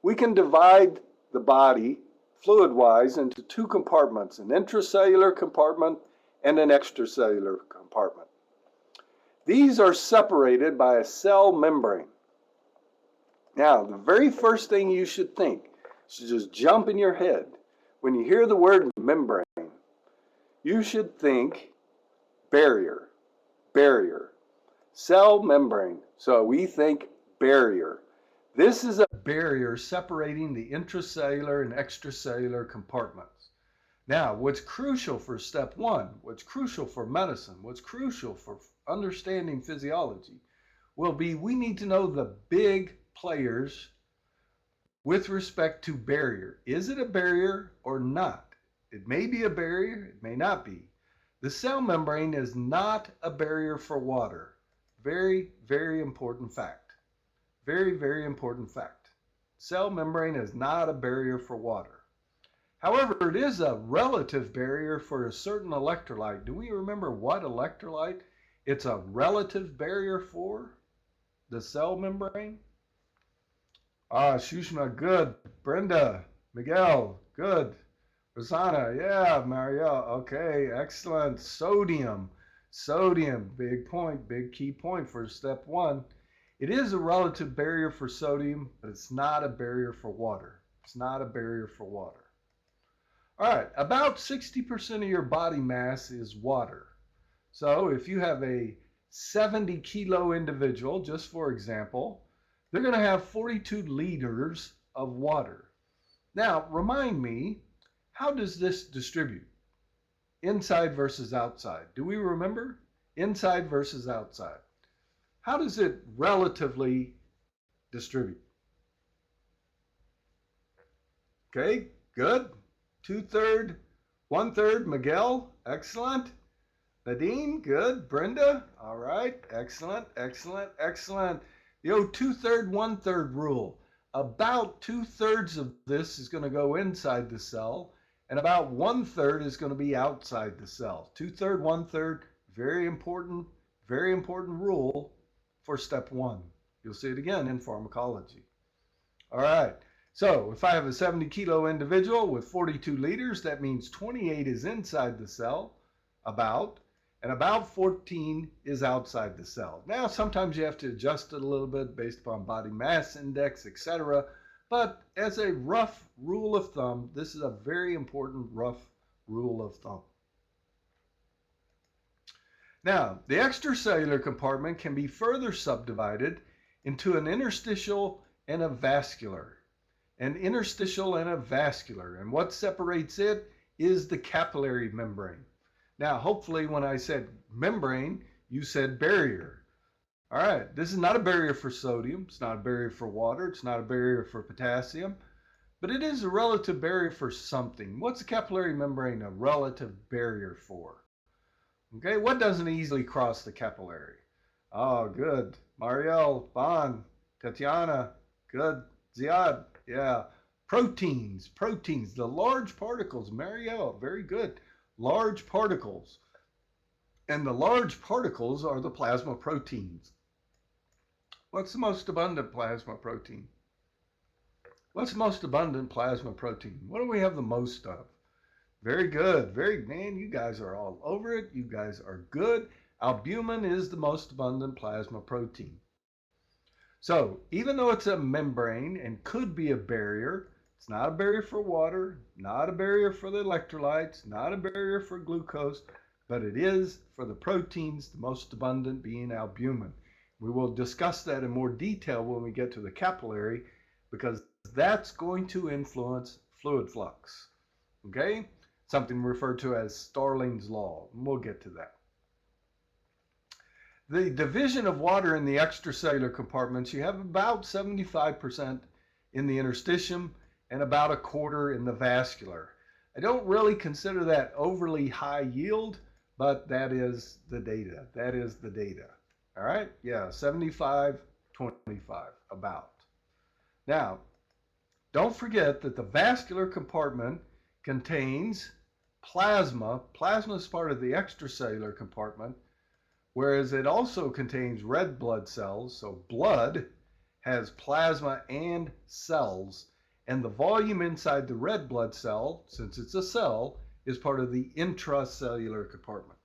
we can divide the body fluid-wise into two compartments, an intracellular compartment and an extracellular compartment. These are separated by a cell membrane. Now, the very first thing you should think should just jump in your head. When you hear the word membrane, you should think barrier, barrier, cell membrane. So we think barrier. This is a barrier separating the intracellular and extracellular compartments. Now, what's crucial for step one, what's crucial for medicine, what's crucial for understanding physiology will be we need to know the big players with respect to barrier. Is it a barrier or not? It may be a barrier, it may not be. The cell membrane is not a barrier for water. Very, very important fact. Very, very important fact. Cell membrane is not a barrier for water. However, it is a relative barrier for a certain electrolyte. Do we remember what electrolyte it's a relative barrier for? The cell membrane? Shushma, good. Brenda, Miguel, good. Rosanna, yeah. Mario, okay, excellent. Sodium, big point, big key point for step one. It is a relative barrier for sodium, but it's not a barrier for water. It's not a barrier for water. All right, about 60% of your body mass is water. So if you have a 70 kilo individual, just for example, they're going to have 42 liters of water. Now, remind me, how does this distribute? Inside versus outside. Do we remember? Inside versus outside. How does it relatively distribute? Okay, good. 2/3, 1/3, Miguel, excellent. Nadine, good. Brenda, all right, excellent, excellent, excellent. The old 2/3, 1/3 rule. About 2/3 of this is going to go inside the cell, and about 1/3 is going to be outside the cell. 2/3, 1/3, very important rule for step one. You'll see it again in pharmacology. All right. So if I have a 70 kilo individual with 42 liters, that means 28 is inside the cell, and about 14 is outside the cell. Now, sometimes you have to adjust it a little bit based upon body mass index, etc. But as a rough rule of thumb, this is a very important rough rule of thumb. Now, the extracellular compartment can be further subdivided into an interstitial and a vascular. An interstitial and a vascular. And what separates it is the capillary membrane. Now, hopefully when I said membrane, you said barrier. All right, this is not a barrier for sodium. It's not a barrier for water. It's not a barrier for potassium. But it is a relative barrier for something. What's the capillary membrane a relative barrier for? Okay, what doesn't easily cross the capillary? Oh, good. Marielle, Bon, Tatiana, good. Ziad, yeah. Proteins, the large particles. Marielle, very good. Large particles. And the large particles are the plasma proteins. What's the most abundant plasma protein? What's the most abundant plasma protein? What do we have the most of? Very good. Man, you guys are all over it. You guys are good. Albumin is the most abundant plasma protein. So even though it's a membrane and could be a barrier, it's not a barrier for water, not a barrier for the electrolytes, not a barrier for glucose, but it is for the proteins, the most abundant being albumin. We will discuss that in more detail when we get to the capillary, because that's going to influence fluid flux. Okay? Something referred to as Starling's law, and we'll get to that. The division of water in the extracellular compartments, you have about 75% in the interstitium and about 1/4 in the vascular. I don't really consider that overly high yield, but that is the data. That is the data. All right? Yeah, 75-25, about. Now, don't forget that the vascular compartment contains plasma. Plasma is part of the extracellular compartment, whereas it also contains red blood cells. So blood has plasma and cells. And the volume inside the red blood cell, since it's a cell, is part of the intracellular compartment.